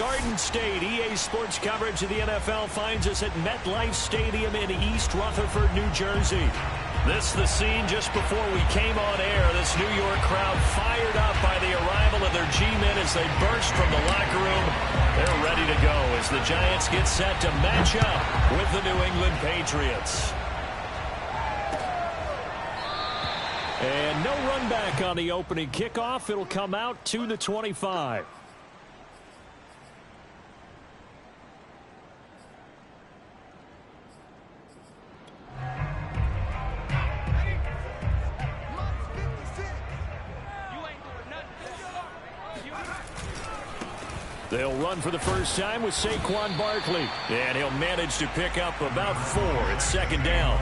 Garden State. EA Sports coverage of the NFL finds us at MetLife Stadium in East Rutherford, New Jersey. This is the scene just before we came on air. This New York crowd fired up by the arrival of their G-men as they burst from the locker room. They're ready to go as the Giants get set to match up with the New England Patriots. And no run back on the opening kickoff. It'll come out to the 25. They'll run for the first time with Saquon Barkley. And he'll manage to pick up about 4 at second down.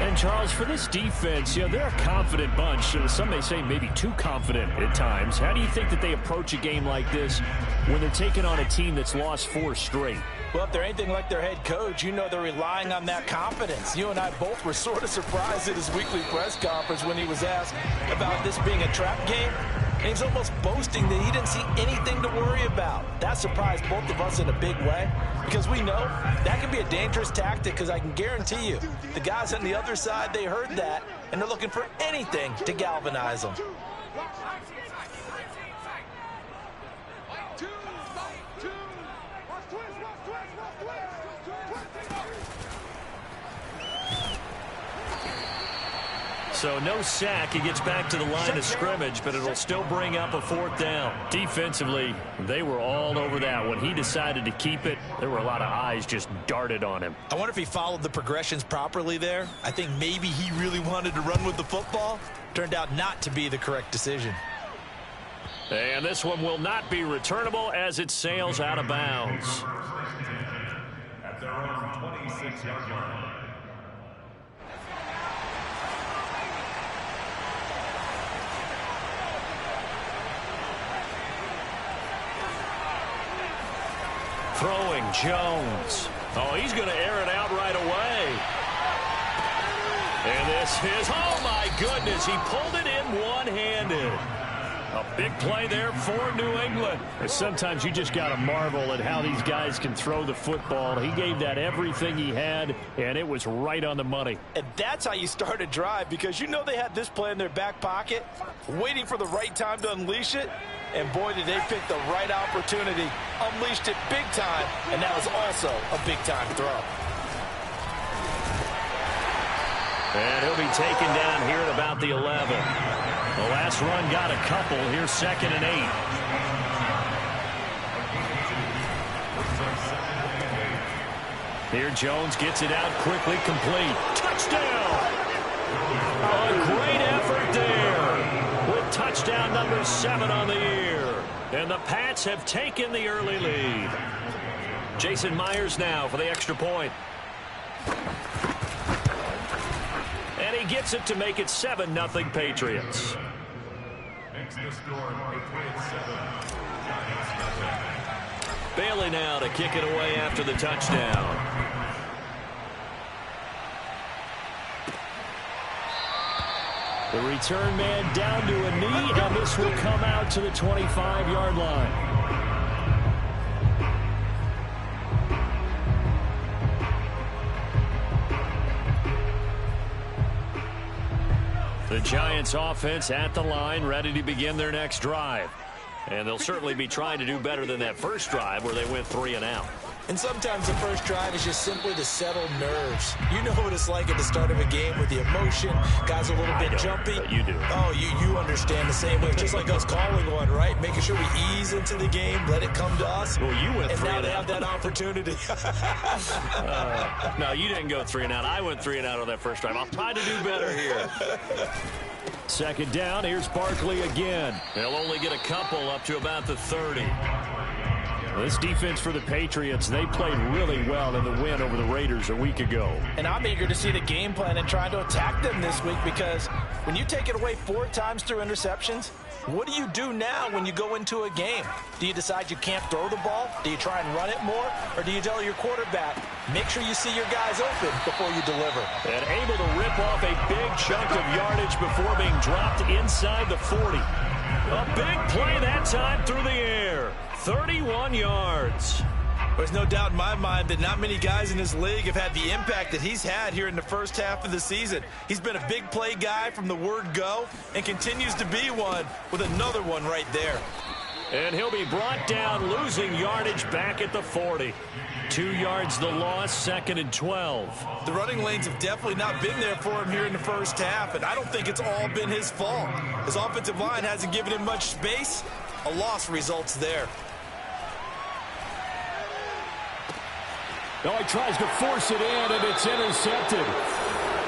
And, Charles, for this defense, they're a confident bunch. Some may say maybe too confident at times. How do you think that they approach a game like this when they're taking on a team that's lost 4 straight? Well, if they're anything like their head coach, they're relying on that confidence. You and I both were sort of surprised at his weekly press conference when he was asked about this being a trap game. And he's almost boasting that he didn't see anything to worry about. That surprised both of us in a big way because we know that can be a dangerous tactic because I can guarantee you the guys on the other side, they heard that, and they're looking for anything to galvanize them. So no sack. He gets back to the line of scrimmage, but it'll still bring up a 4th down. Defensively, they were all over that. When he decided to keep it, there were a lot of eyes just darted on him. I wonder if he followed the progressions properly there. I think maybe he really wanted to run with the football. Turned out not to be the correct decision. And this one will not be returnable as it sails out of bounds. At their own 26-yard line. Throwing Jones. Oh, he's going to air it out right away. And this is, oh my goodness, he pulled it in one-handed. A big play there for New England. Sometimes you just got to marvel at how these guys can throw the football. He gave that everything he had, and it was right on the money. And that's how you start a drive because they had this play in their back pocket, waiting for the right time to unleash it. And boy, did they pick the right opportunity. Unleashed it big time, and that was also a big-time throw. And he'll be taken down here at about the 11. The last run got a couple. Here's 2nd and 8. Here Jones gets it out quickly, complete. Touchdown! A great effort there with touchdown number 7 on the year. And the Pats have taken the early lead. Jason Myers now for the extra point. And he gets it to make it 7-0 Patriots. Makes the score Patriots 7. Bailey now to kick it away after the touchdown. The return man down to a knee, and this will come out to the 25-yard line. The Giants offense at the line, ready to begin their next drive. And they'll certainly be trying to do better than that first drive where they went 3 and out. And sometimes the first drive is just simply to settle nerves. You know what it's like at the start of a game with the emotion. Guys a little bit jumpy. But you do. Oh, you understand the same way. Just like us calling one, right? Making sure we ease into the game, let it come to us. Well, you went 3 and out. And now they have that opportunity. No, you didn't go 3 and out. I went 3 and out on that first drive. I'll try to do better here. 2nd down. Here's Barkley again. They'll only get a couple up to about the 30. This defense for the Patriots, they played really well in the win over the Raiders a week ago. And I'm eager to see the game plan and try to attack them this week because when you take it away 4 times through interceptions, what do you do now when you go into a game? Do you decide you can't throw the ball? Do you try and run it more? Or do you tell your quarterback, make sure you see your guys open before you deliver? And able to rip off a big chunk of yardage before being dropped inside the 40. A big play that time through the air. 31 yards. There's no doubt in my mind that not many guys in this league have had the impact that he's had here in the first half of the season. He's been a big play guy from the word go and continues to be one with another one right there. And he'll be brought down, losing yardage back at the 40. 2 yards the loss, 2nd and 12. The running lanes have definitely not been there for him here in the first half, and I don't think it's all been his fault. His offensive line hasn't given him much space. A loss results there. Now he tries to force it in, and it's intercepted.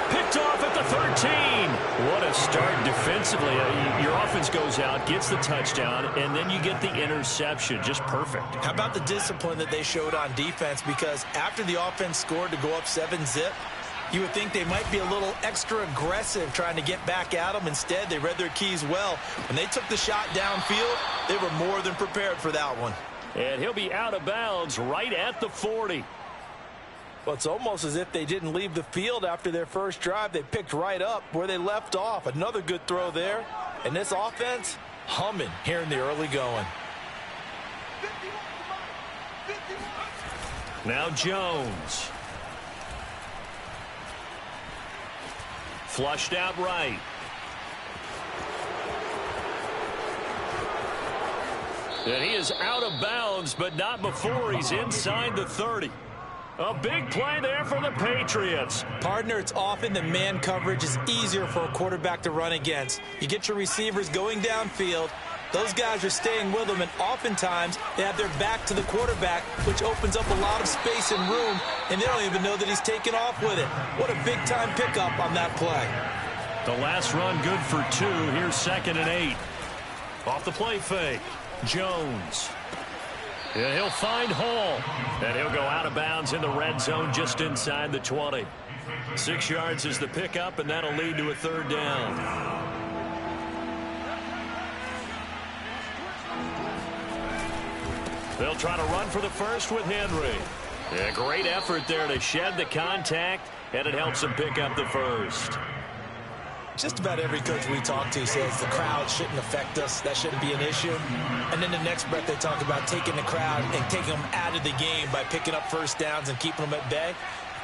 Picked off at the 13. What a start defensively. Your offense goes out, gets the touchdown, and then you get the interception. Just perfect. How about the discipline that they showed on defense? Because after the offense scored to go up 7-zip, you would think they might be a little extra aggressive trying to get back at them. Instead, they read their keys well. When they took the shot downfield, they were more than prepared for that one. And he'll be out of bounds right at the 40. Well, it's almost as if they didn't leave the field after their first drive. They picked right up where they left off. Another good throw there. And this offense, humming here in the early going. Now Jones. Flushed out right. And he is out of bounds, but not before he's inside the 30. A big play there for the Patriots. Partner, it's often that man coverage is easier for a quarterback to run against. You get your receivers going downfield. Those guys are staying with them, and oftentimes they have their back to the quarterback, which opens up a lot of space and room, and they don't even know that he's taken off with it. What a big-time pickup on that play. The last run good for 2. Here's 2nd and 8. Off the play fake. Jones. And he'll find Hall. And he'll go out of bounds in the red zone just inside the 20. 6 yards is the pickup, and that'll lead to a 3rd down. They'll try to run for the first with Henry. A great effort there to shed the contact, and it helps him pick up the first. Just about every coach we talk to says the crowd shouldn't affect us. That shouldn't be an issue. And then the next breath they talk about taking the crowd and taking them out of the game by picking up first downs and keeping them at bay.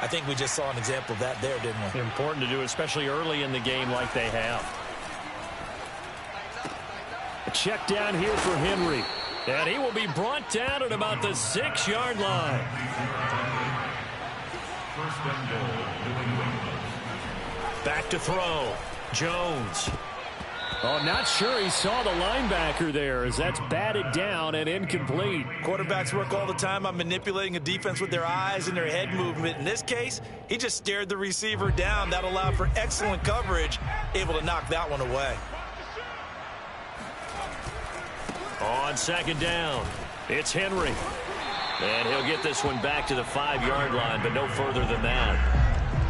I think we just saw an example of that there, didn't we? Important to do, especially early in the game like they have. A check down here for Henry. And he will be brought down at about the 6-yard line. First and goal, New England. Back to throw. Jones. Oh, not sure he saw the linebacker there as that's batted down and incomplete. Quarterbacks work all the time on manipulating a defense with their eyes and their head movement. In this case, he just stared the receiver down. That allowed for excellent coverage, able to knock that one away. On 2nd down, it's Henry. And he'll get this one back to the 5-yard line, but no further than that.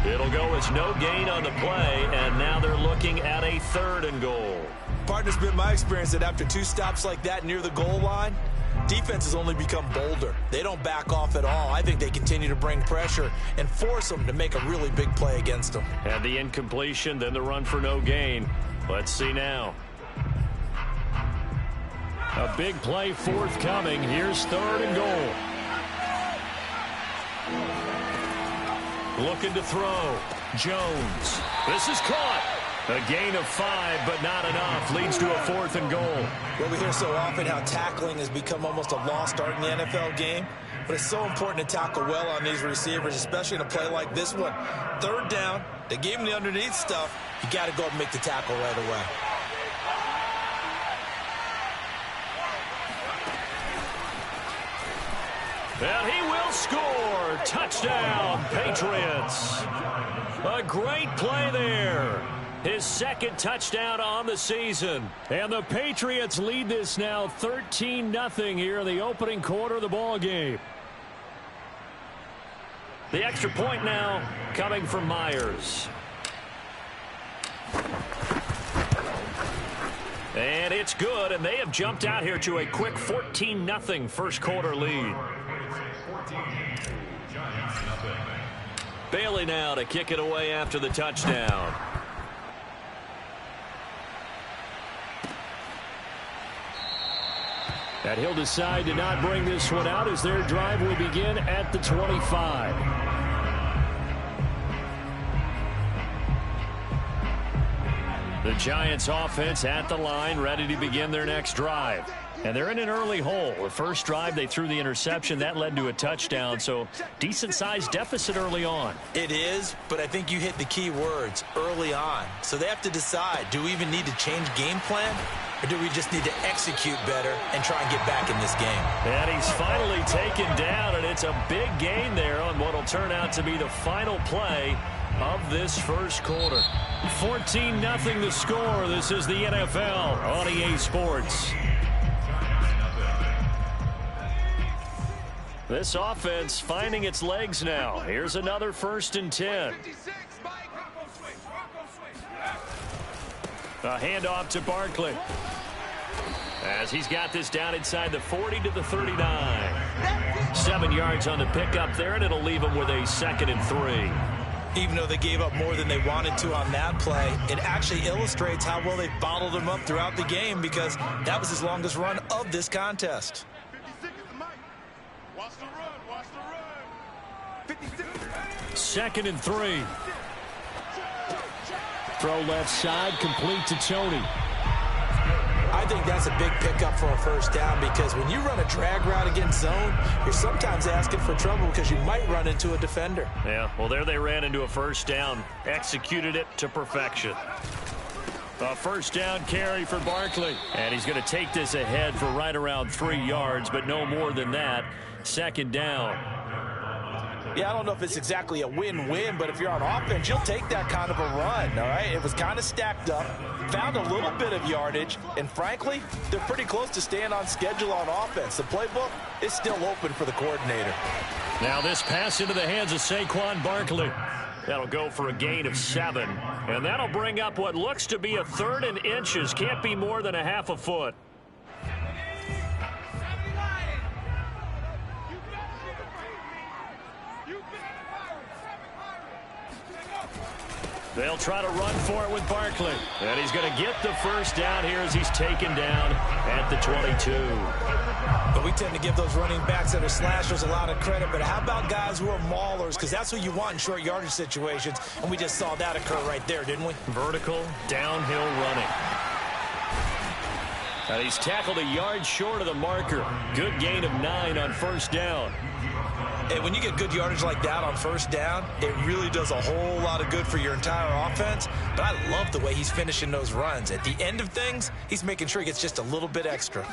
It'll go as no gain on the play, and now they're looking at a 3rd and goal. Partner's been my experience that after 2 stops like that near the goal line, defenses only become bolder. They don't back off at all. I think they continue to bring pressure and force them to make a really big play against them. And the incompletion, then the run for no gain. Let's see now. A big play forthcoming. Here's 3rd and goal. Looking to throw. Jones. This is caught. A gain of 5, but not enough. Leads to a 4th and goal. Well, we hear so often how tackling has become almost a lost art in the NFL game. But it's so important to tackle well on these receivers, especially in a play like this one. 3rd down. They gave him the underneath stuff. You got to go up and make the tackle right away. And he will score. Touchdown, Patriots. A great play there. His 2nd touchdown on the season. And the Patriots lead this now 13-0 here in the opening quarter of the ball game. The extra point now coming from Myers. And it's good, and they have jumped out here to a quick 14-0 first quarter lead. Bailey now to kick it away after the touchdown. And he'll decide to not bring this one out as their drive will begin at the 25. The Giants offense at the line, ready to begin their next drive. And they're in an early hole. The first drive, they threw the interception. That led to a touchdown, so decent-sized deficit early on. It is, but I think you hit the key words, early on. So they have to decide, do we even need to change game plan, or do we just need to execute better and try and get back in this game? And he's finally taken down, and it's a big gain there on what will turn out to be the final play of this first quarter. 14-0 the score. This is the NFL on EA Sports. This offense finding its legs now. Here's another 1st and 10. A handoff to Barkley. As he's got this down inside the 40 to the 39. 7 yards on the pickup there, and it'll leave him with a 2nd and 3. Even though they gave up more than they wanted to on that play, it actually illustrates how well they bottled him up throughout the game, because that was his longest run of this contest. Watch the run, watch the run. 2nd and 3. Throw left side, complete to Tony. I think that's a big pickup for a first down, because when you run a drag route against zone, you're sometimes asking for trouble because you might run into a defender. Yeah, well, there they ran into a first down, executed it to perfection. A first down carry for Barkley. And he's going to take this ahead for right around 3 yards, but no more than that. 2nd down. Yeah, I don't know if it's exactly a win-win, but if you're on offense, you'll take that kind of a run, all right? It was kind of stacked up, found a little bit of yardage, and frankly, they're pretty close to staying on schedule on offense. The playbook is still open for the coordinator. Now this pass into the hands of Saquon Barkley. That'll go for a gain of 7. And that'll bring up what looks to be a 3rd and inches. Can't be more than a half a foot. They'll try to run for it with Barkley. And he's going to get the first down here as he's taken down at the 22. But we tend to give those running backs that are slashers a lot of credit. But how about guys who are maulers? Because that's what you want in short yardage situations. And we just saw that occur right there, didn't we? Vertical, downhill running. And he's tackled a yard short of the marker. Good gain of 9 on first down. And when you get good yardage like that on first down, it really does a whole lot of good for your entire offense. But I love the way he's finishing those runs. At the end of things, he's making sure he gets just a little bit extra.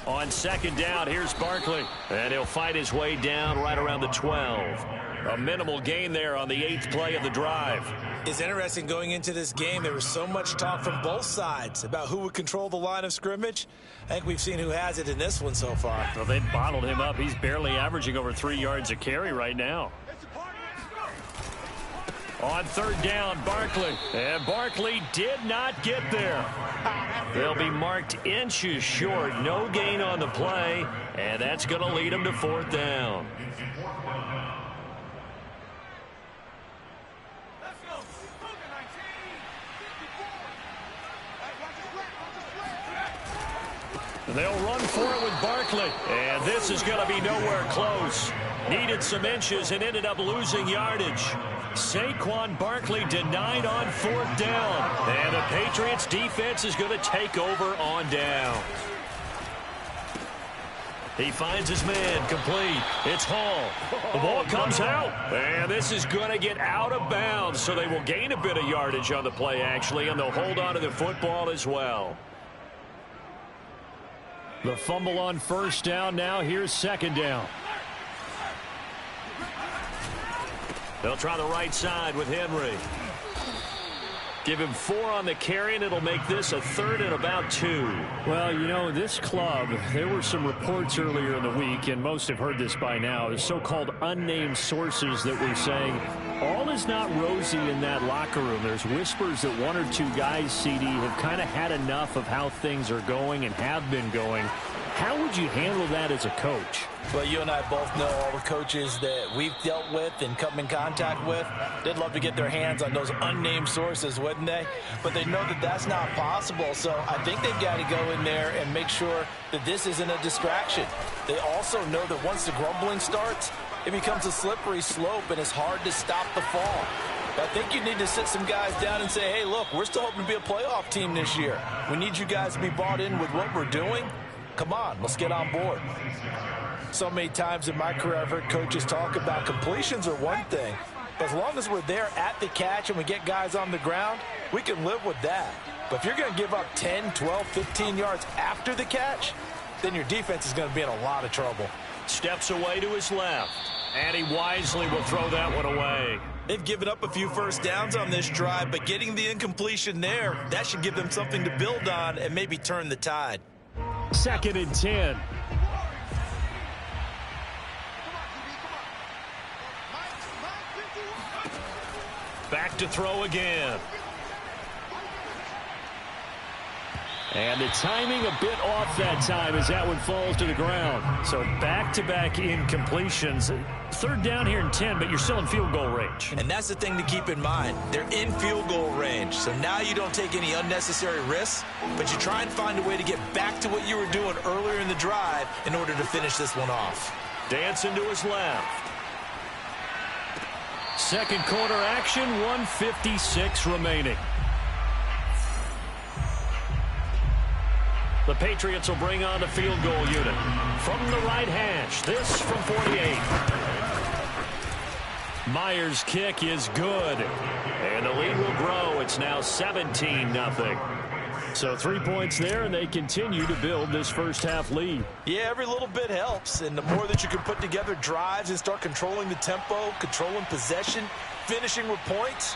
On 2nd down, here's Barkley. And he'll fight his way down right around the 12. A minimal gain there on the 8th play of the drive. It's interesting going into this game. There was so much talk from both sides about who would control the line of scrimmage. I think we've seen who has it in this one so far. Well, they bottled him up. He's barely averaging over 3 yards a carry right now. On 3rd down, Barkley. And Barkley did not get there. They'll be marked inches short. No gain on the play. And that's going to lead him to 4th down. They'll run for it with Barkley. And this is going to be nowhere close. Needed some inches and ended up losing yardage. Saquon Barkley denied on 4th down. And the Patriots defense is going to take over on down. He finds his man, complete. It's Hall. The ball comes out. And this is going to get out of bounds. So they will gain a bit of yardage on the play, actually. And they'll hold on to the football as well. The fumble on first down now. Here's 2nd down. They'll try the right side with Henry. Give him 4 on the carry, and it'll make this a 3rd and about 2. Well, you know, this club, there were some reports earlier in the week, and most have heard this by now, the so-called unnamed sources that were saying all is not rosy in that locker room. There's whispers that 1 or 2 guys, CD, have kind of had enough of how things are going and have been going How would you handle that as a coach? Well, you and I both know all the coaches that we've dealt with and come in contact with. They'd love to get their hands on those unnamed sources, wouldn't they? But they know that that's not possible, so I think they've got to go in there and make sure that this isn't a distraction. They also know that once the grumbling starts, it becomes a slippery slope and it's hard to stop the fall. I think you need to sit some guys down and say, hey, look, we're still hoping to be a playoff team this year. We need you guys to be bought in with what we're doing. Come on, let's get on board. So many times in my career, I've heard coaches talk about completions are one thing. But as long as we're there at the catch and we get guys on the ground, we can live with that. But if you're going to give up 10, 12, 15 yards after the catch, then your defense is going to be in a lot of trouble. Steps away to his left, and he wisely will throw that one away. They've given up a few first downs on this drive, but getting the incompletion there, that should give them something to build on and maybe turn the tide. 2nd and 10. Back to throw again. And the timing a bit off that time as that one falls to the ground. So back-to-back incompletions. 3rd down here and 10, but you're still in field goal range. And that's the thing to keep in mind. They're in field goal range. So now you don't take any unnecessary risks, but you try and find a way to get back to what you were doing earlier in the drive in order to finish this one off. Dancing to his left. 2nd quarter action, 1:56 remaining. The Patriots will bring on the field goal unit. From the right hash, this from 48. Myers' kick is good. And the lead will grow. It's now 17-0. So 3 points there, and they continue to build this first half lead. Yeah, every little bit helps. And the more that you can put together drives and start controlling the tempo, controlling possession, finishing with points,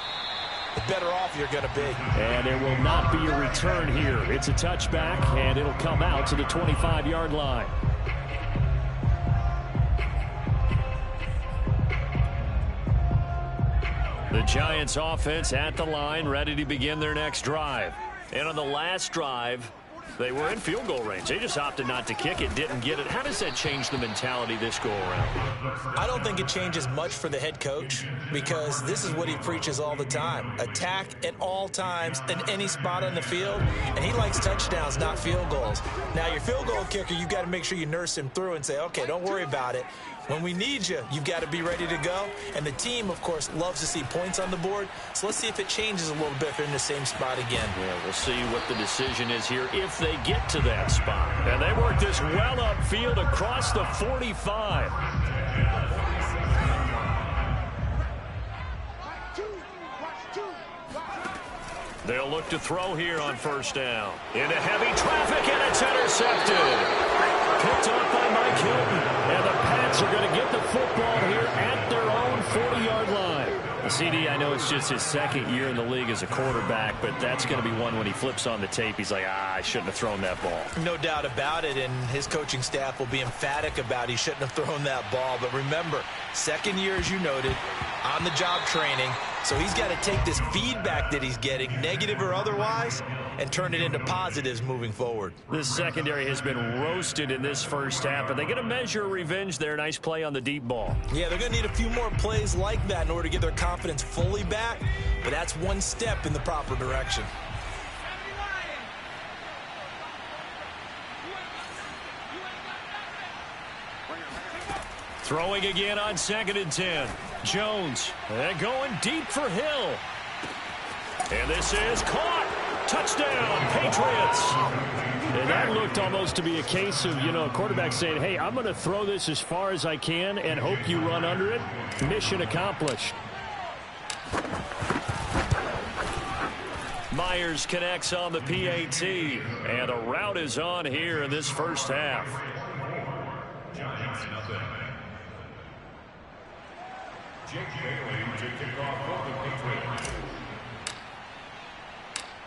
the better off you're going to be. And there will not be a return here. It's a touchback, and it'll come out to the 25-yard line. The Giants offense at the line, ready to begin their next drive. And on the last drive, they were in field goal range. They just opted not to kick it, didn't get it. How does that change the mentality this go around? I don't think it changes much for the head coach because this is what he preaches all the time. Attack at all times in any spot on the field, and he likes touchdowns, not field goals. Now, your field goal kicker, you've got to make sure you nurse him through and say, okay, don't worry about it. When we need you, you've got to be ready to go. And the team, of course, loves to see points on the board. So let's see if it changes a little bit if they're in the same spot again. Yeah, we'll see what the decision is here if they get to that spot. And they work this well upfield across the 45. They'll look to throw here on 1st down. Into heavy traffic, and it's intercepted. Picked off by Mike Hilton. And the Pats are going to get the football here at their own 40-yard line. CD, I know it's just his 2nd year in the league as a quarterback, but that's going to be one when he flips on the tape. He's like, I shouldn't have thrown that ball. No doubt about it, and his coaching staff will be emphatic about he shouldn't have thrown that ball. But remember, 2nd year, as you noted, on-the-job training. So he's got to take this feedback that he's getting, negative or otherwise, and turn it into positives moving forward. This secondary has been roasted in this first half, but they get a measure of revenge there. Nice play on the deep ball. Yeah, they're going to need a few more plays like that in order to get their confidence fully back, but that's one step in the proper direction. Throwing again on 2nd and 10. Jones, and going deep for Hill. And this is caught. Touchdown, Patriots. And that looked almost to be a case of, a quarterback saying, hey, I'm going to throw this as far as I can and hope you run under it. Mission accomplished. Myers connects on the PAT, and a route is on here in this first half. Giants nothing. Jake Bailey to kick off for the Patriots.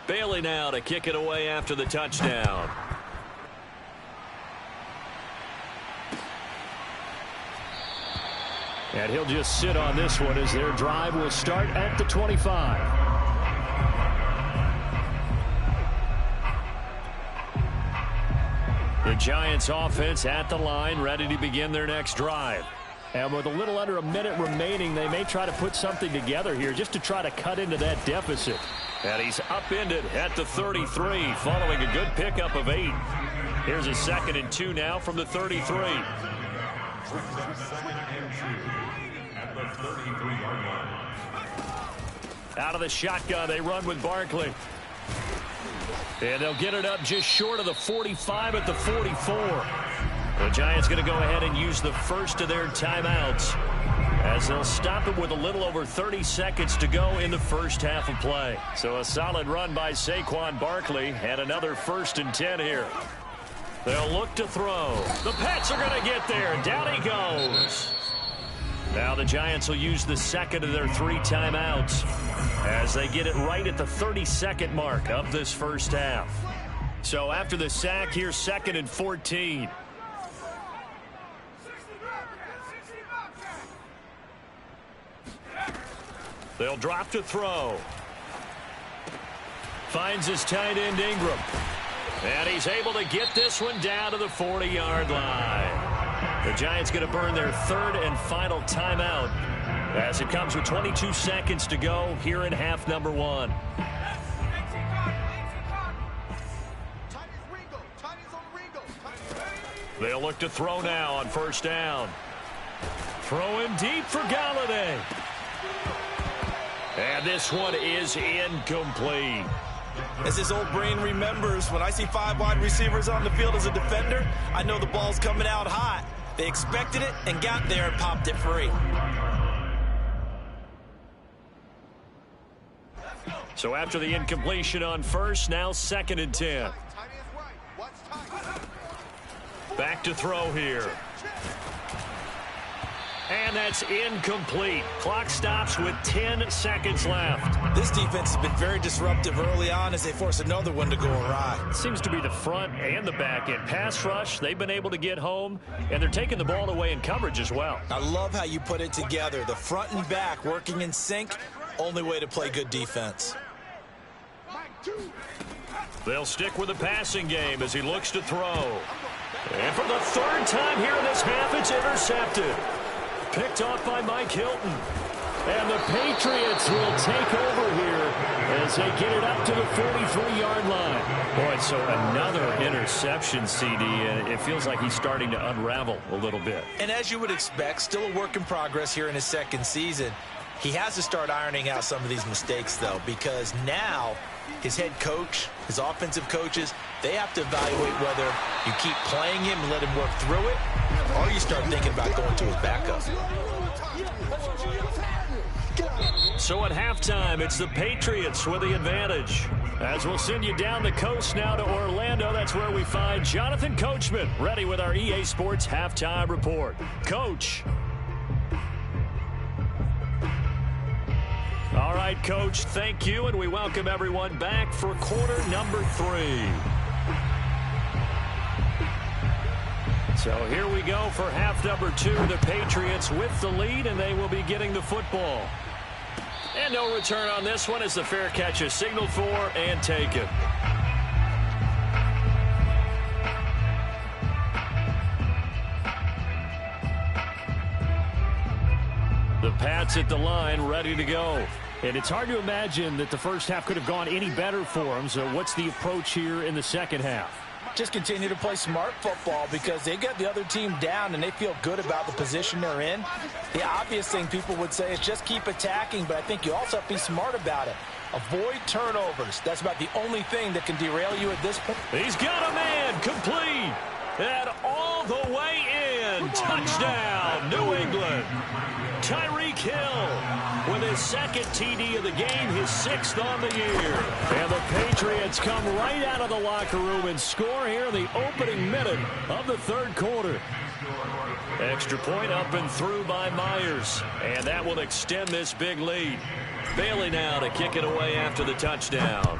Bailey now to kick it away after the touchdown. And he'll just sit on this one as their drive will start at the 25. The Giants offense at the line, ready to begin their next drive. And with a little under a minute remaining, they may try to put something together here just to try to cut into that deficit. And he's upended at the 33 following a good pickup of 8. Here's a 2nd and 2 now from the 33. Out of the shotgun, they run with Barkley. And they'll get it up just short of the 45 at the 44. The Giants going to go ahead and use the first of their timeouts as they'll stop it with a little over 30 seconds to go in the first half of play. So a solid run by Saquon Barkley and another 1st and 10 here. They'll look to throw. The Pats are going to get there. Down he goes. Now the Giants will use the 2nd of their 3 timeouts as they get it right at the 32nd mark of this first half. So after the sack, here's 2nd and 14. They'll drop to throw. Finds his tight end Ingram. And he's able to get this one down to the 40-yard line. The Giants going to burn their 3rd and final timeout as it comes with 22 seconds to go here in half number 1. They'll look to throw now on 1st down. Throwing deep for Galladay. And this one is incomplete. As his old brain remembers, when I see 5 wide receivers on the field as a defender, I know the ball's coming out hot. They expected it and got there and popped it free. So after the incompletion on 1st, now 2nd and 10. Back to throw here. And that's incomplete. Clock stops with 10 seconds left. This defense has been very disruptive early on as they force another one to go awry. Seems to be the front and the back end. Pass rush, they've been able to get home, and they're taking the ball away in coverage as well. I love how you put it together. The front and back working in sync, only way to play good defense. They'll stick with the passing game as he looks to throw. And for the 3rd time here in this half, it's intercepted. Picked off by Mike Hilton. And the Patriots will take over here as they get it up to the 43-yard line. Boy, so another interception, CD, and it feels like he's starting to unravel a little bit. And as you would expect, still a work in progress here in his 2nd season. He has to start ironing out some of these mistakes, though, because now his head coach, his offensive coaches, they have to evaluate whether you keep playing him and let him work through it, or you start thinking about going to his backup. So at halftime, it's the Patriots with the advantage. As we'll send you down the coast now to Orlando, that's where we find Jonathan Coachman, ready with our EA Sports Halftime Report. Coach. All right, Coach, thank you, and we welcome everyone back for quarter number 3. So here we go for half number 2. The Patriots with the lead, and they will be getting the football. And no return on this one as the fair catch is signaled for and taken. The Pats at the line, ready to go. And it's hard to imagine that the first half could have gone any better for them. So what's the approach here in the second half? Just continue to play smart football because they got the other team down and they feel good about the position they're in. The obvious thing people would say is just keep attacking, but I think you also have to be smart about it. Avoid turnovers. That's about the only thing that can derail you at this point. He's got a man, complete, and all the way in. Touchdown, New England. Tyreek Hill with his 2nd TD of the game, his 6th on the year. And the Patriots come right out of the locker room and score here in the opening minute of the 3rd quarter. Extra point up and through by Myers. And that will extend this big lead. Bailey now to kick it away after the touchdown.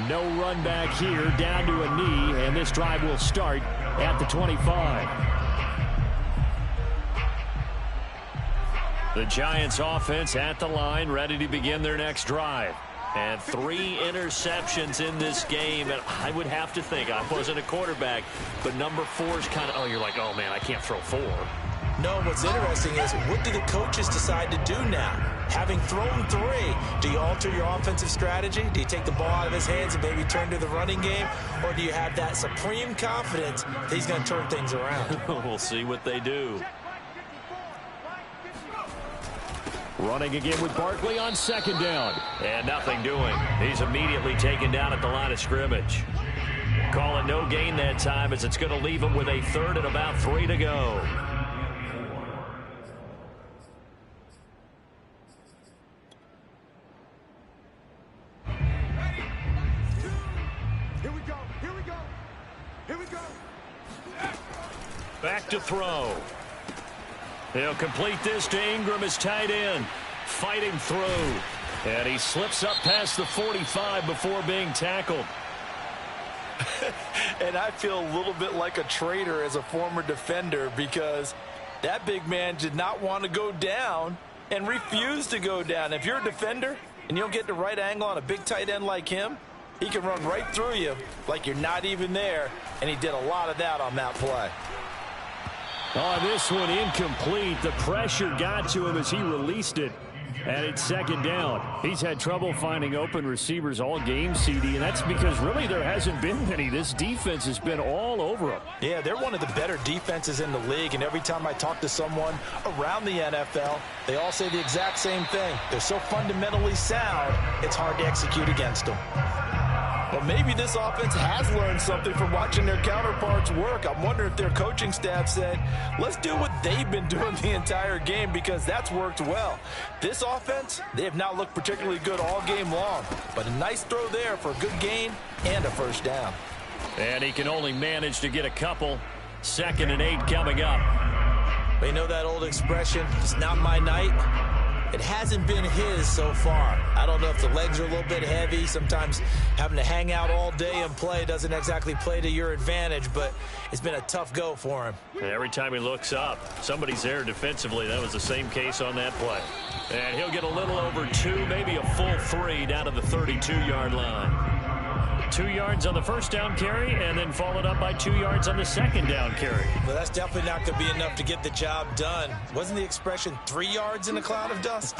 No run back here, down to a knee, and this drive will start at the 25. The Giants offense at the line, ready to begin their next drive. And 3 interceptions in this game. And I would have to think, I wasn't a quarterback, but number 4 is kind of, oh, you're like, oh, man, I can't throw 4. No, what's interesting is, what do the coaches decide to do now? Having thrown 3, do you alter your offensive strategy? Do you take the ball out of his hands and maybe turn to the running game? Or do you have that supreme confidence that he's going to turn things around? We'll see what they do. Running again with Barkley on 2nd down. And nothing doing. He's immediately taken down at the line of scrimmage. Call it no gain that time, as it's going to leave him with a 3rd and about 3 to go. Here we go. Here we go. Here we go. Back to throw. He'll complete this to Ingram, as tight end. Fighting through. And he slips up past the 45 before being tackled. And I feel a little bit like a traitor as a former defender, because that big man did not want to go down and refused to go down. If you're a defender and you don't get the right angle on a big tight end like him, he can run right through you like you're not even there, and he did a lot of that on that play. Oh, this one incomplete. The pressure got to him as he released it. And it's 2nd down. He's had trouble finding open receivers all game, CD, and that's because really there hasn't been many. This defense has been all over him. Yeah, they're one of the better defenses in the league, and every time I talk to someone around the NFL, they all say the exact same thing. They're so fundamentally sound, it's hard to execute against them. Well, maybe this offense has learned something from watching their counterparts work. I'm wondering if their coaching staff said, let's do what they've been doing the entire game, because that's worked well. This offense, they have not looked particularly good all game long, but a nice throw there for a good gain and a 1st down. And he can only manage to get a couple. 2nd and 8 coming up. You know that old expression, it's not my night? It hasn't been his so far. I don't know if the legs are a little bit heavy. Sometimes having to hang out all day and play doesn't exactly play to your advantage, but it's been a tough go for him. And every time he looks up, somebody's there defensively. That was the same case on that play. And he'll get a little over 2, maybe a full 3 down to the 32-yard line. 2 yards on the 1st down carry, and then followed up by 2 yards on the 2nd down carry. Well, that's definitely not going to be enough to get the job done. Wasn't the expression 3 yards in a cloud of dust?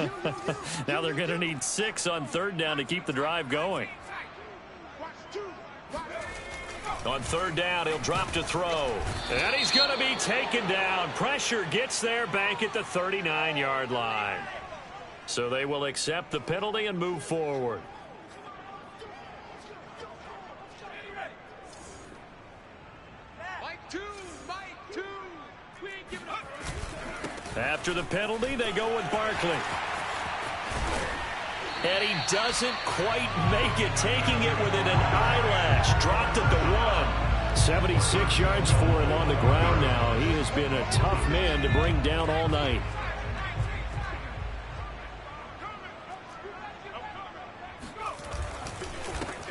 Now they're going to need 6 on 3rd down to keep the drive going. On 3rd down, he'll drop to throw. And he's going to be taken down. Pressure gets there back at the 39-yard line. So they will accept the penalty and move forward. After the penalty, they go with Barkley. And he doesn't quite make it, taking it within an eyelash. Dropped at the 1. 76 yards for him on the ground now. He has been a tough man to bring down all night.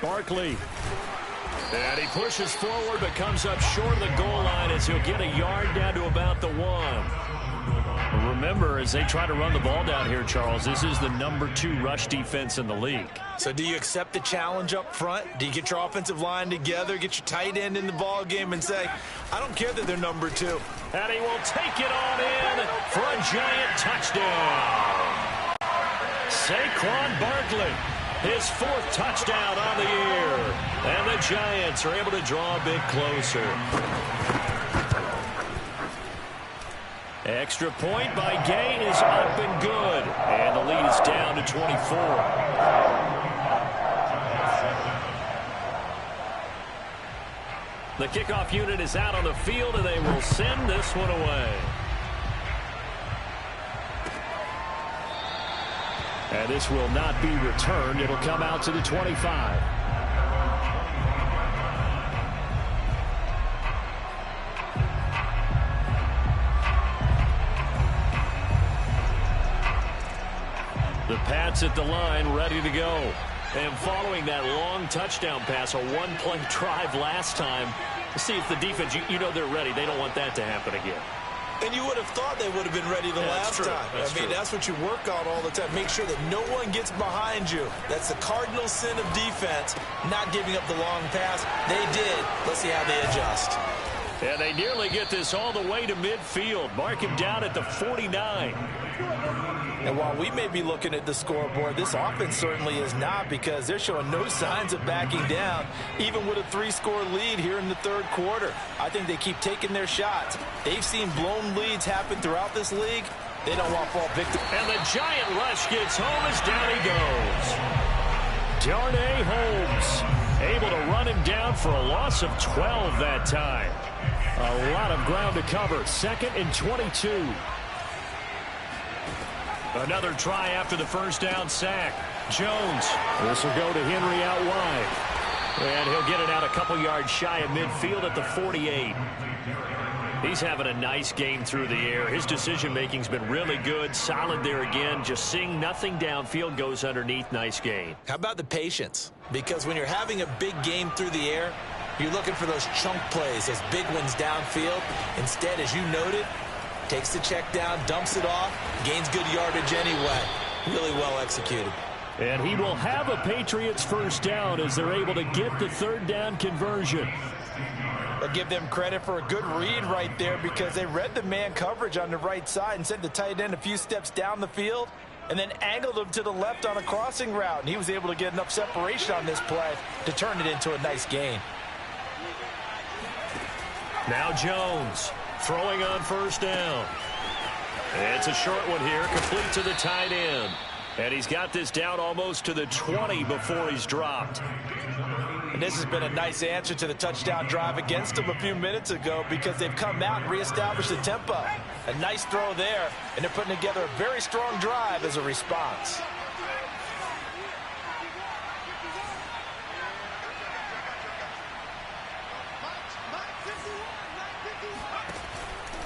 Barkley. And he pushes forward but comes up short of the goal line as he'll get a yard down to about the 1. Remember, as they try to run the ball down here, Charles, this is the number 2 rush defense in the league. So do you accept the challenge up front? Do you get your offensive line together, get your tight end in the ball game and say, I don't care that they're number 2. And he will take it on in for a giant touchdown. Saquon Barkley, his 4th touchdown on the year. And the Giants are able to draw a bit closer. Extra point by Gay is up and good. And the lead is down to 24. The kickoff unit is out on the field, and they will send this one away. And this will not be returned. It'll come out to the 25. The Pats at the line, ready to go. And following that long touchdown pass, a one-play drive last time, to see if the defense, you know they're ready. They don't want that to happen again. And you would have thought they would have been ready the last time. I mean, that's what you work on all the time. Make sure that no one gets behind you. That's the cardinal sin of defense, not giving up the long pass. They did. Let's see how they adjust. And they nearly get this all the way to midfield. Mark him down at the 49. And while we may be looking at the scoreboard, this offense certainly is not, because they're showing no signs of backing down, even with a 3-score lead here in the third quarter. I think they keep taking their shots. They've seen blown leads happen throughout this league. They don't want to fall victim. And the giant rush gets home as down he goes. Darnay Holmes able to run him down for a loss of 12 that time. A lot of ground to cover. 2nd and 22. Another try after the first down sack. Jones. This will go to Henry out wide. And he'll get it out a couple yards shy of midfield at the 48. He's having a nice game through the air. His decision-making's been really good. Solid there again. Just seeing nothing downfield, goes underneath. Nice gain. How about the patience? Because when you're having a big game through the air, you're looking for those chunk plays, those big ones downfield. Instead, as you noted, takes the check down, dumps it off, gains good yardage anyway. Really well executed. And he will have a Patriots first down as they're able to get the third down conversion. I'll give them credit for a good read right there, because they read the man coverage on the right side and sent the tight end a few steps down the field and then angled him to the left on a crossing route. And he was able to get enough separation on this play to turn it into a nice gain. Now Jones throwing on first down. It's a short one here, complete to the tight end. And he's got this down almost to the 20 before he's dropped. And this has been a nice answer to the touchdown drive against them a few minutes ago, because they've come out and reestablished the tempo. A nice throw there, and they're putting together a very strong drive as a response.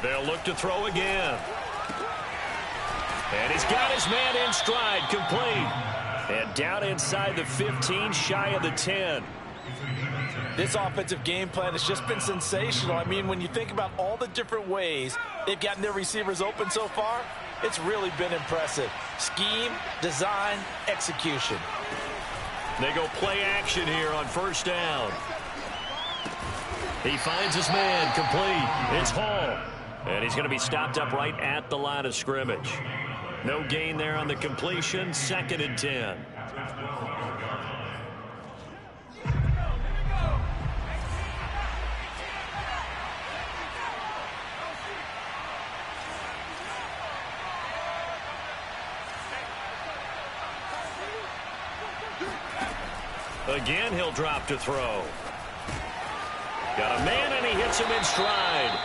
They'll look to throw again. And he's got his man in stride, complete. And down inside the 15, shy of the 10. This offensive game plan has just been sensational. I mean, when you think about all the different ways they've gotten their receivers open so far, it's really been impressive. Scheme, design, execution. They go play action here on first down. He finds his man, complete. It's Hall. And he's going to be stopped up right at the line of scrimmage. No gain there on the completion. 2nd and 10. Again, he'll drop to throw. Got a man, and he hits him in stride.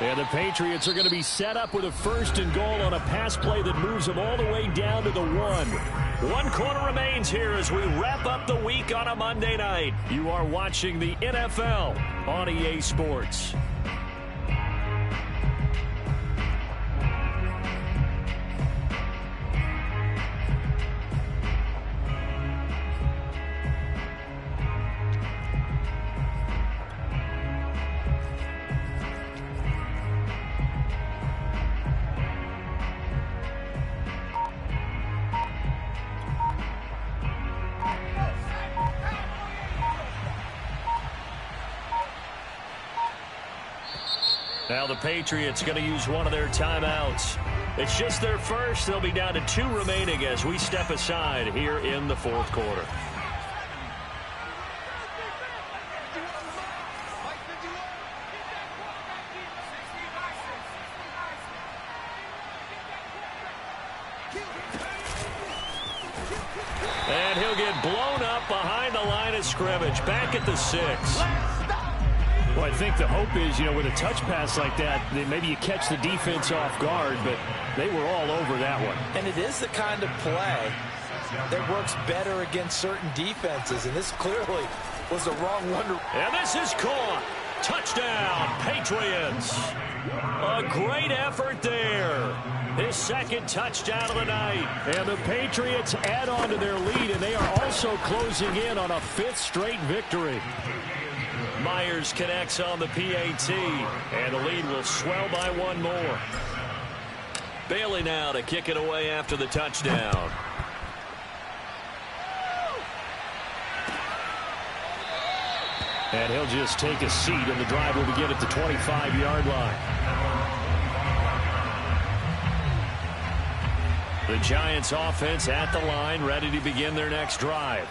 And the Patriots are going to be set up with a 1st and goal on a pass play that moves them all the way down to the 1. 1 quarter remains here as we wrap up the week on a Monday night. You are watching the NFL on EA Sports. Now the Patriots going to use one of their timeouts. It's just their first. They'll be down to 2 remaining as we step aside here in the 4th quarter. And he'll get blown up behind the line of scrimmage, back at the 6. Well, I think the hope is, with a touch pass like that, maybe you catch the defense off guard, but they were all over that one. And it is the kind of play that works better against certain defenses, and this clearly was the wrong one. And this is caught. Touchdown, Patriots. A great effort there. His 2nd touchdown of the night. And the Patriots add on to their lead, and they are also closing in on a 5th straight victory. Myers connects on the PAT, and the lead will swell by one more. Bailey now to kick it away after the touchdown. And he'll just take a seat, and the drive will begin at the 25-yard line. The Giants offense at the line, ready to begin their next drive.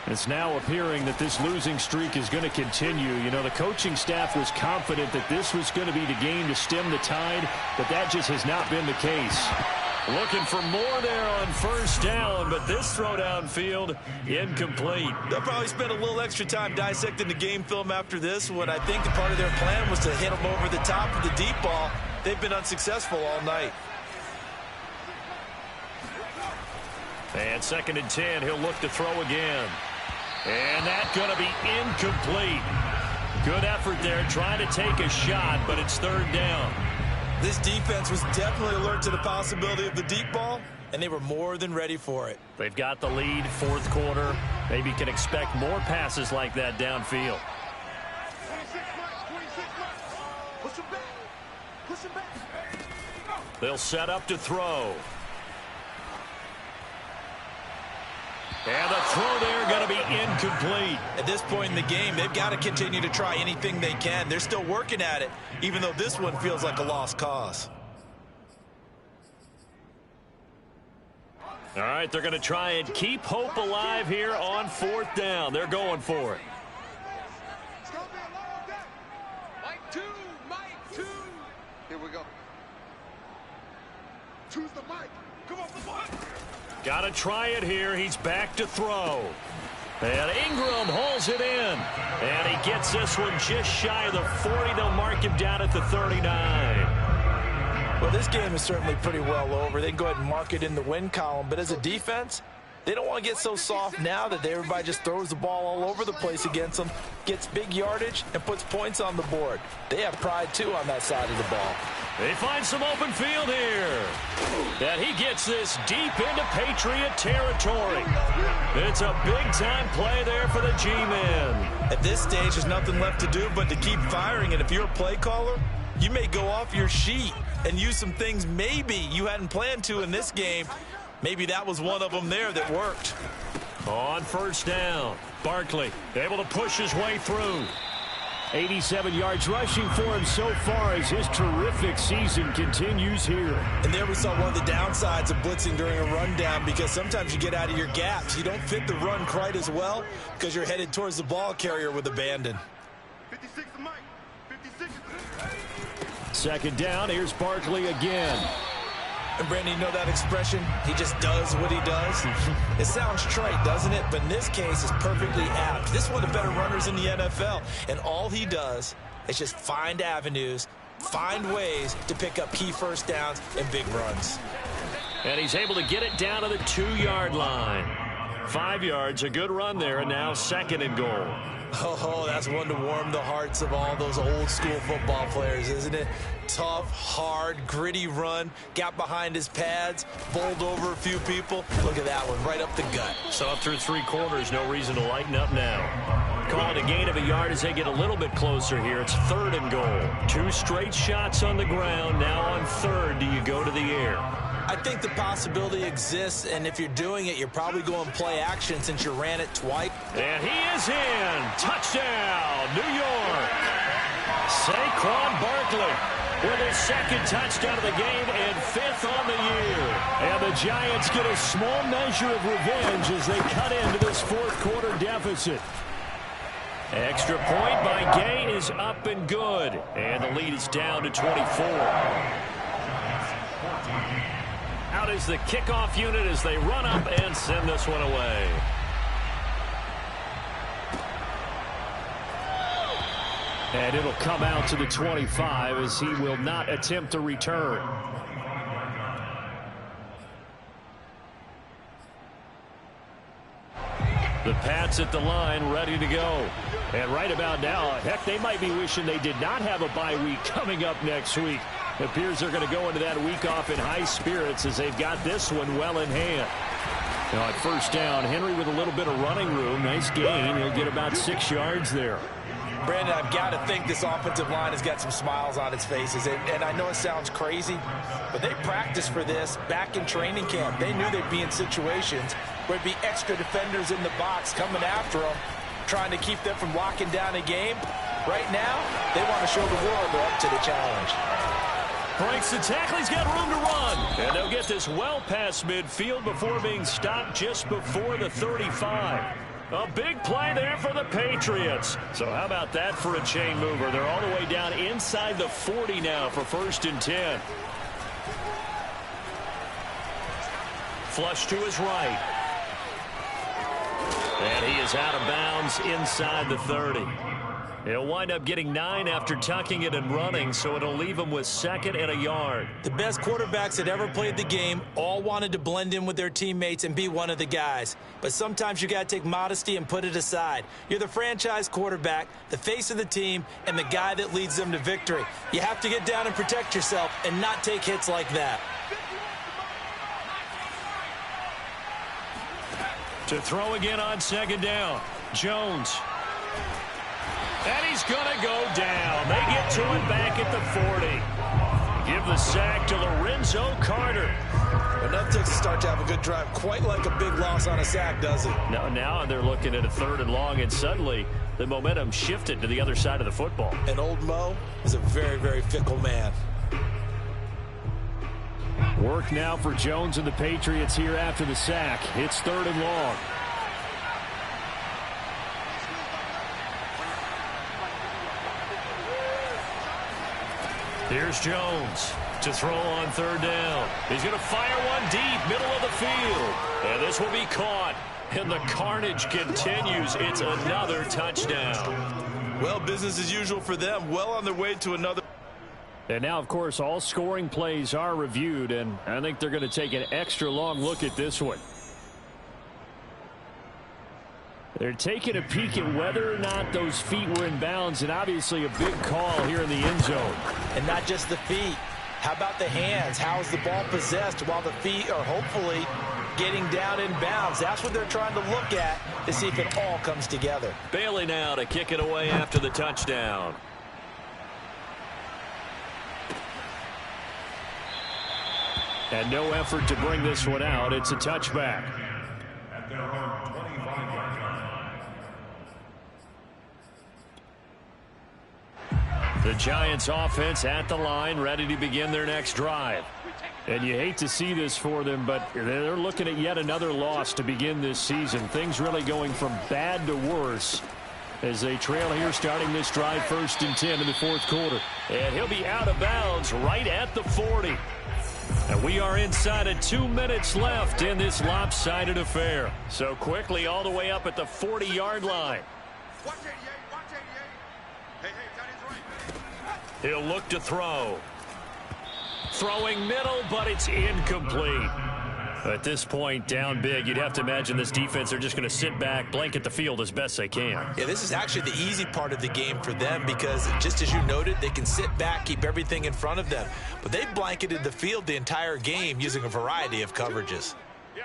It's now appearing that this losing streak is going to continue. You know, the coaching staff was confident that this was going to be the game to stem the tide, but that just has not been the case. Looking for more there on first down, but this throw downfield incomplete. They'll probably spend a little extra time dissecting the game film after this. What I think the part of their plan was to hit them over the top of the deep ball. They've been unsuccessful all night. And 2nd and 10, he'll look to throw again. And that's going to be incomplete. Good effort there, trying to take a shot, but it's 3rd down. This defense was definitely alert to the possibility of the deep ball, and they were more than ready for it. They've got the lead, 4th quarter. Maybe can expect more passes like that downfield. They'll set up to throw. And the throw there going to be incomplete. At this point in the game, they've got to continue to try anything they can. They're still working at it, even though this one feels like a lost cause. All right, they're going to try and keep hope alive here on 4th down. They're going for it. Mike 2. Here we go. Choose the mic. Come off the mic. Got to try it here. He's back to throw. And Ingram hauls it in. And he gets this one just shy of the 40. They'll mark him down at the 39. Well, this game is certainly pretty well over. They can go ahead and mark it in the win column. But as a defense, they don't want to get so soft now that everybody just throws the ball all over the place against them, gets big yardage, and puts points on the board. They have pride, too, on that side of the ball. They find some open field here. And he gets this deep into Patriot territory. It's a big-time play there for the G-men. At this stage, there's nothing left to do but to keep firing. And if you're a play caller, you may go off your sheet and use some things maybe you hadn't planned to in this game. Maybe that was one of them there that worked. On 1st down, Barkley able to push his way through. 87 yards rushing for him so far as his terrific season continues here. And there we saw one of the downsides of blitzing during a rundown, because sometimes you get out of your gaps. You don't fit the run quite as well because you're headed towards the ball carrier with abandon. 56 to Mike. 56. 2nd down, here's Barkley again. And Brandon, you know that expression? He just does what he does. It sounds trite, doesn't it? But in this case, it's perfectly apt. This is one of the better runners in the NFL. And all he does is just find avenues, find ways to pick up key first downs and big runs. And he's able to get it down to the 2-yard line. 5 yards, a good run there, and now 2nd and goal. Oh, that's one to warm the hearts of all those old school football players, isn't it? Tough, hard, gritty run, got behind his pads, bowled over a few people. Look at that one, right up the gut. So up through 3 quarters, no reason to lighten up now. Call it a gain of a yard as they get a little bit closer here. It's 3rd and goal. 2 straight shots on the ground. Now on 3rd, do you go to the air? I think the possibility exists, and if you're doing it, you're probably going play action since you ran it twice. And he is in. Touchdown, New York. Saquon Barkley with his 2nd touchdown of the game and 5th on the year. And the Giants get a small measure of revenge as they cut into this 4th quarter deficit. Extra point by Gay is up and good. And the lead is down to 24. Out is the kickoff unit as they run up and send this one away. And it'll come out to the 25 as he will not attempt to return. The Pats at the line, ready to go. And right about now, heck, they might be wishing they did not have a bye week coming up next week. It appears they're going to go into that week off in high spirits as they've got this one well in hand. Now at 1st down, Henry with a little bit of running room. Nice gain. He'll get about 6 yards there. Brandon, I've got to think this offensive line has got some smiles on its faces. And I know it sounds crazy, but they practiced for this back in training camp. They knew they'd be in situations where there'd be extra defenders in the box coming after them, trying to keep them from locking down a game. Right now, they want to show the world they're up to the challenge. Breaks the tackle. He's got room to run. And they'll get this well past midfield before being stopped just before the 35. A big play there for the Patriots. So how about that for a chain mover? They're all the way down inside the 40 now for 1st and 10. Flush to his right. And he is out of bounds inside the 30. He'll wind up getting 9 after tucking it and running, so it'll leave him with 2nd and a yard. The best quarterbacks that ever played the game all wanted to blend in with their teammates and be one of the guys. But sometimes you got to take modesty and put it aside. You're the franchise quarterback, the face of the team, and the guy that leads them to victory. You have to get down and protect yourself and not take hits like that. To throw again on 2nd down. Jones. And he's going to go down. They get to him back at the 40. Give the sack to Lorenzo Carter. Enough to start to have a good drive. Quite like a big loss on a sack, does it? Now they're looking at a 3rd and long, and suddenly the momentum shifted to the other side of the football. And old Mo is a very, very fickle man. Work now for Jones and the Patriots here after the sack. It's 3rd and long. Here's Jones to throw on 3rd down. He's going to fire one deep, middle of the field. And this will be caught. And the carnage continues. It's another touchdown. Well, business as usual for them. Well on their way to another. And now, of course, all scoring plays are reviewed. And I think they're going to take an extra long look at this one. They're taking a peek at whether or not those feet were in bounds, and obviously a big call here in the end zone. And not just the feet. How about the hands? How is the ball possessed while the feet are hopefully getting down in bounds? That's what they're trying to look at to see if it all comes together. Bailey now to kick it away after the touchdown. And no effort to bring this one out. It's a touchback. At their own 25-yard line. The Giants offense at the line, ready to begin their next drive. And you hate to see this for them, but they're looking at yet another loss to begin this season. Things really going from bad to worse as they trail here starting this drive 1st and 10 in the 4th quarter. And he'll be out of bounds right at the 40. And we are inside of 2 minutes left in this lopsided affair. So quickly all the way up at the 40-yard line. Watch 88, watch 88. Hey, tight end's right. He'll look to throw. Throwing middle, but it's incomplete. At this point, down big, you'd have to imagine this defense are just going to sit back, blanket the field as best they can. Yeah, this is actually the easy part of the game for them because, just as you noted, they can sit back, keep everything in front of them. But they blanketed the field the entire game using a variety of coverages. Yeah.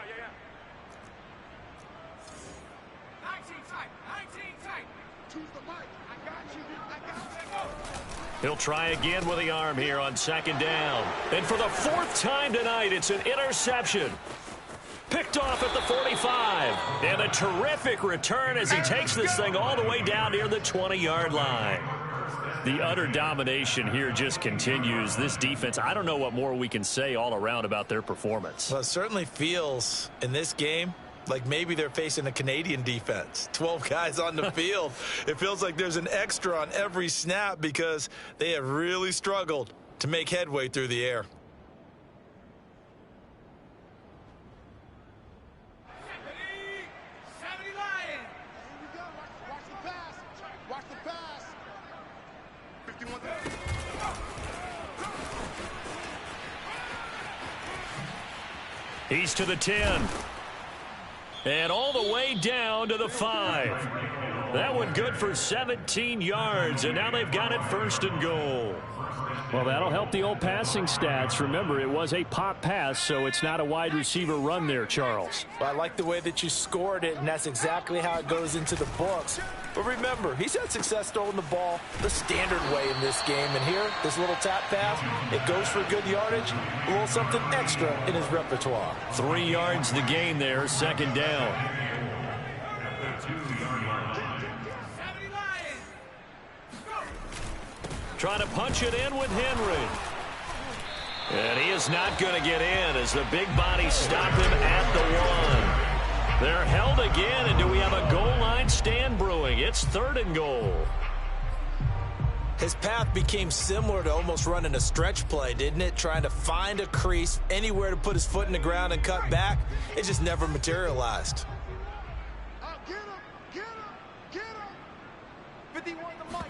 19 tight. Choose the mic. I got you. He'll try again with the arm here on 2nd down. And for the 4th time tonight, it's an interception. Picked off at the 45. And a terrific return as he takes this thing all the way down near the 20-yard line. The utter domination here just continues. This defense, I don't know what more we can say all around about their performance. Well, it certainly feels in this game like maybe they're facing a Canadian defense. 12 guys on the field. It feels like there's an extra on every snap because they have really struggled to make headway through the air. Lion. Here we go. Watch the pass. Watch the pass. 51. He's to the 10. And all the way down to the 5. That one good for 17 yards, and now they've got it 1st and goal. Well, that'll help the old passing stats. Remember, it was a pop pass, so it's not a wide receiver run there, Charles. Well, I like the way that you scored it, and that's exactly how it goes into the books. But remember, he's had success throwing the ball the standard way in this game. And here, this little tap pass, it goes for good yardage, a little something extra in his repertoire. 3 yards the gain there, second down. Trying to punch it in with Henry. And he is not going to get in as the big body stopped him at the 1. They're held again, and do we have a goal line stand brewing? It's 3rd and goal. His path became similar to almost running a stretch play, didn't it? Trying to find a crease, anywhere to put his foot in the ground and cut back. It just never materialized. Get him! Get him! Get him! 51 to Mike.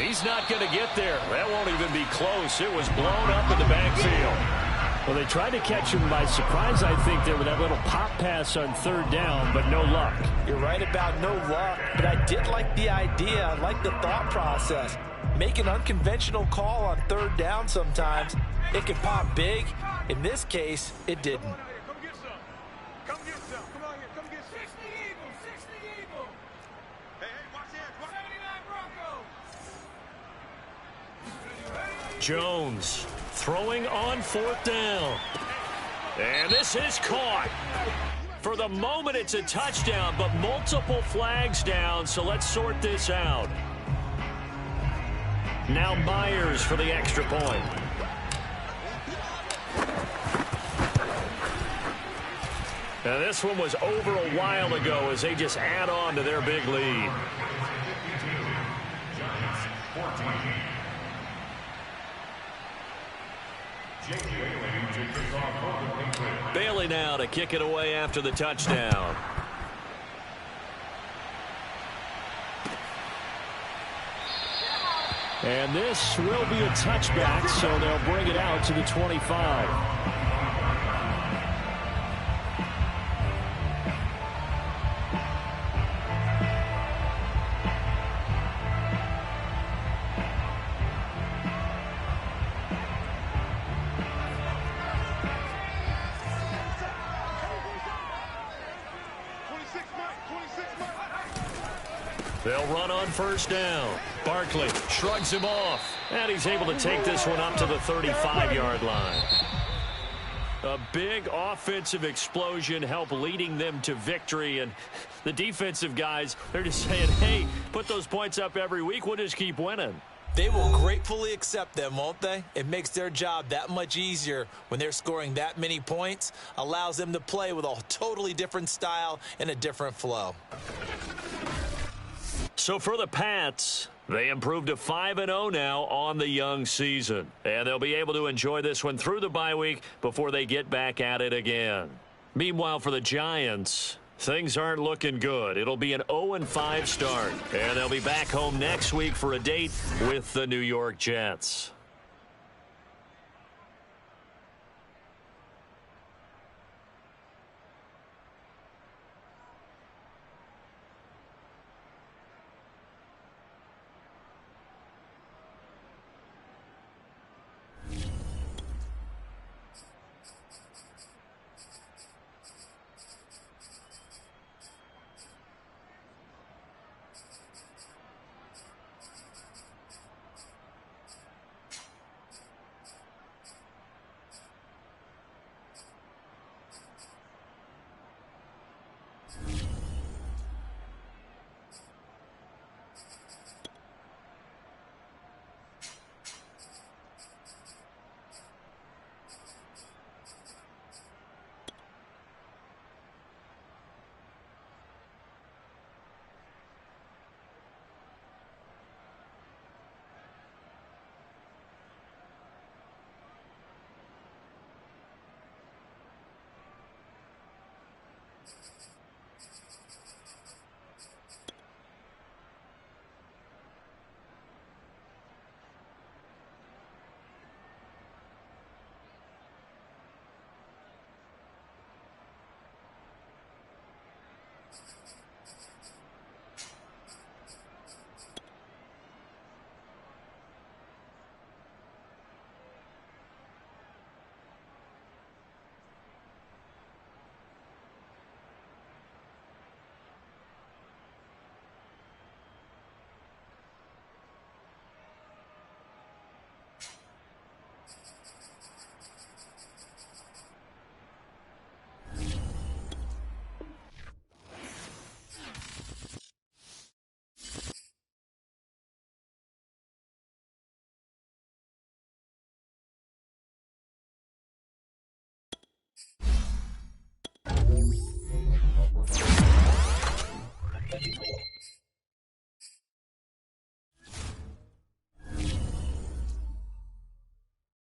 He's not going to get there. That won't even be close. It was blown up in the backfield. Well, they tried to catch him by surprise, I think, there with that little pop pass on 3rd down, but no luck. You're right about no luck, but I did like the idea. I like the thought process. Make an unconventional call on 3rd down sometimes. It can pop big. In this case, it didn't. Come get some. Come get some. Come on here. Come get 60 Eagles. 60 Eagles. Hey, watch it. 79 Broncos. Jones throwing on 4th down. And this is caught. For the moment, it's a touchdown, but multiple flags down, so let's sort this out. Now Myers for the extra point. Now this one was over a while ago as they just add on to their big lead. Bailey now to kick it away after the touchdown. And this will be a touchback, so they'll bring it out to the 25. They'll run on 1st down. Barkley shrugs him off, and he's able to take this one up to the 35-yard line. A big offensive explosion helped leading them to victory, and the defensive guys, they're just saying, hey, put those points up every week, we'll just keep winning. They will gratefully accept them, won't they? It makes their job that much easier when they're scoring that many points, allows them to play with a totally different style and a different flow. So for the Pats, they improved to 5-0 now on the young season. And they'll be able to enjoy this one through the bye week before they get back at it again. Meanwhile, for the Giants, things aren't looking good. It'll be an 0-5 start. And they'll be back home next week for a date with the New York Jets.